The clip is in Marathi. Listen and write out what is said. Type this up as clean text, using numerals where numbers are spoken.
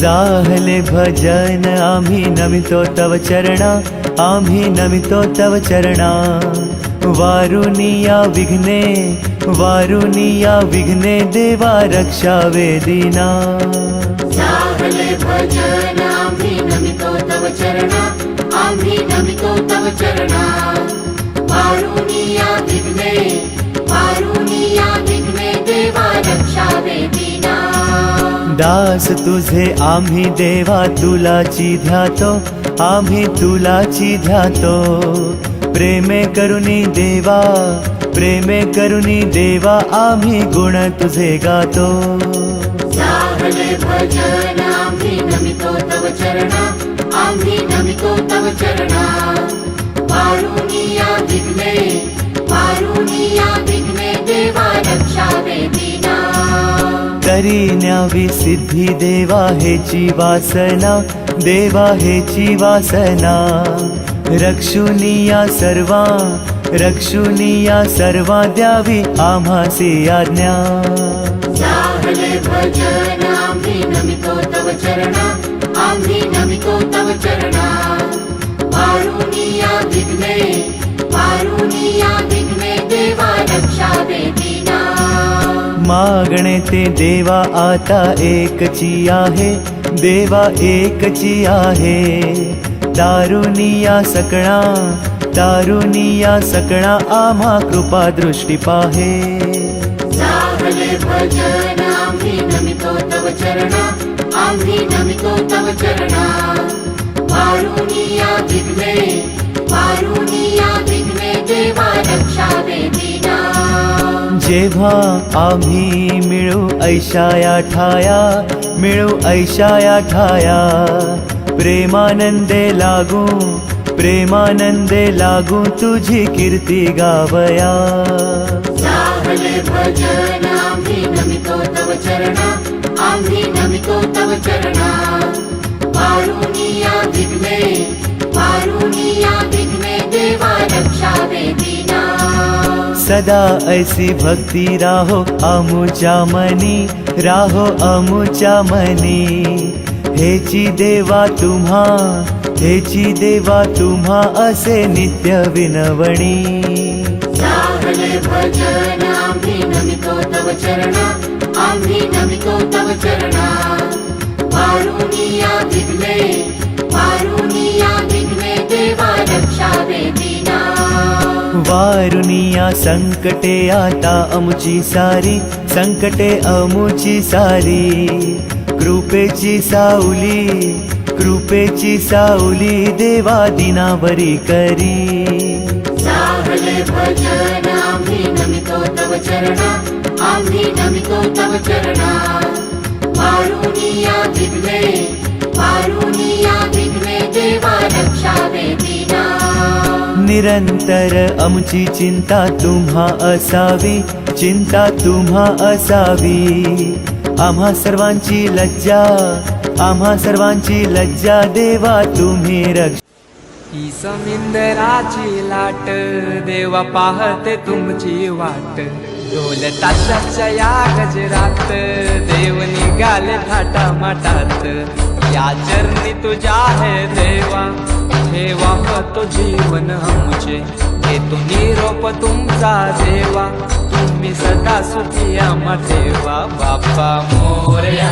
जाहले भजन आम्ही नमितो तव चरणा, आम्ही नमितो तव चरणा। वारुनिया विघ्ने, वारुनिया विघ्ने देवा रक्षावे दीना। जाहले भजन आम्ही नमितो तव चरणा, आम्ही नमितो तव चरणा। वारुनिया विघ्ने, वारुनिया विघ्ने देवा रक्षावे दीना। दास तुझे आम्ही देवा तुलाची ध्यातो, आम्ही तुलाची ध्यातो। प्रेमे करुणी देवा, प्रेमे करुणी देवा आम्ही गुण तुझे गातो। जाहले भजन आम्ही नमितो तव चरणा, आम्ही नमितो तव चरणा। वारुनिया विघ्ने, वारुनिया विघ्ने देवा रक्षावे दीना। करी न्यावी सिद्धी देवा हेची वासना, देवा हेची वासना। रक्षुनिया सर्वा, रक्षुनिया सर्वा द्यावी आम्हासी आज्ञा। जाहले भजन आम्ही नमितो तव चरणा, आम्ही नमितो तव चरणा। वारुनिया विघ्ने, वारुनिया विघ्ने देवा रक्षावे दीना। मागणे ते देवा आता एकची आहे, देवा एकची आहे। तारुनिया सकळा, तारुनिया सकळा आम्हा कृपा दृष्टी पाहे। जाहले भजन आम्ही नमितो तव चरणा, आम्ही नमितो तव चरणा। वारुनिया विघ्ने, वारुनिया विघ्ने देवा रक्षावे दीना। जेव्हा आम्ही मिळू ऐशाया ठाया, मिळू ऐशाया ठाया। प्रेमानंदे लागू, प्रेमानंदे लागू तुझी कीर्ती गावया। जाहले भजन आम्ही नमितो तव चरणा, आम्ही नमितो तव चरणा। वारुनिया विघ्ने, वारुनिया विघ्ने देवा रक्षावे दीना। सदा ऐसी भक्ती राहो अमुच्या मनी, राहो अमुच्या मनी। हेची देवा तुम्हा, हेची देवा तुम्हा असे नित्य विनवणी। जाहले भजन आम्ही नमितो तव चरणा, आम्ही नमितो तव चरणा। वारुनिया विघ्ने, वारुनिया विघ्ने देवा रक्षावे दीना। वारुनिया संकटे आता अमुची सारी, संकटे अमुची सारी। कृपेची सावली, कृपेची सावली देवा दिनावरी करी। जाहले भजन आम्ही नमितो तव चरणा, आम्ही नमितो तव चरणा। वारुनिया विघ्ने, वारुनिया विघ्ने देवा रक्षावे दीना। निरंतर आमची चिंता तुम्हा असावी, चिंता तुम्हा असावी। आम्हा सर्वांची लज्जा, आम्हा सर्वांची लज्जा देवा तुम्ही रक्ष। ही समिंदराची लाट देवा पाहते तुमची वाट। ढोल ताशाच्या या गजरात देव निघाले थाटा माटात। या चरणी तुझ्या आहे देवा, ठेवा तो जीवन आमचे। घेतो निरोप तुमचा देवा, तुम्ही सदा सुखी आम्हा ठेवा। बाप्पा मोरया।